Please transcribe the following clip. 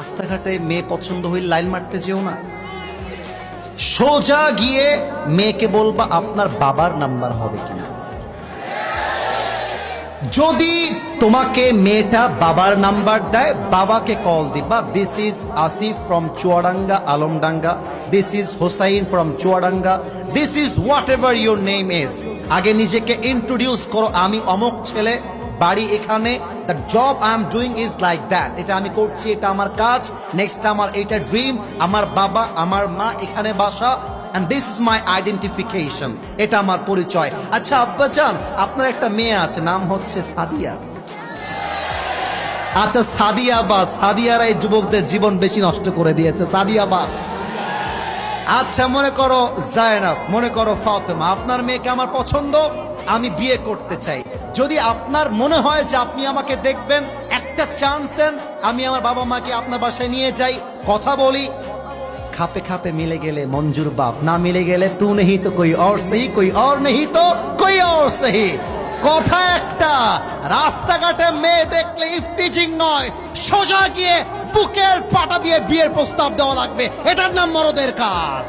রাস্তাঘাটে মেয়ে পছন্দ হইলে লাইন মারতে যেও না, সোজা গিয়ে মেয়েকে বলবা আপনার বাবার নাম্বার হবে কিনা। যদি তোমাকে মেয়েটা বাবার নাম্বার দেয়, বাবাকে কল দিবা, this is Asif from Chuadanga Alamdanga, this is Hossain from Chuadanga, this is what ever your name is. আগে নিজেকে ইন্ট্রোডিউস করো, আমি অমুক ছেলে, বাড়ি এখানে, the job I am doing is like that, এটা আমি করছি, এটা আমার কাজ, নেক্সট আমার এটা ড্রিম, আমার বাবা আমার মা এখানে বাসা, and this is my identification, এটা আমার পরিচয়। আচ্ছা আব্বাজান, আপনার একটা মেয়ে আছে, নাম হচ্ছে সাদিয়া। আচ্ছা সাদিয়া বা, সাদিয়ারা এই যুবকদের জীবন বেশি নষ্ট করে দিয়েছে, সাদিয়া বা। আচ্ছা মনে করো জায়নাব, মনে করো ফাতেমা, আপনার মেয়েকে আমার পছন্দ, আমি বিয়ে করতে চাই। যদি আপনার মনে হয় যে আপনি আমাকে দেখবেন, একটা চান্স দেন, আমি আমার বাবা মাকে আপনার বাসায় নিয়ে যাই, কথা বলি, খাপে খাপে মিলে গেলে মঞ্জুর বাপ, না মিলে গেলে তু নেহি তো কোই और সহি, কোই और নেহি তো কোই और সহি। কথা একটা, রাস্তাঘাটে মেয়ে দেখলে ইফটিজিং নয়, সোজা গিয়ে বুকের পাটা দিয়ে বিয়ের প্রস্তাব দেওয়া লাগবে, এটার নাম মরদের কাজ।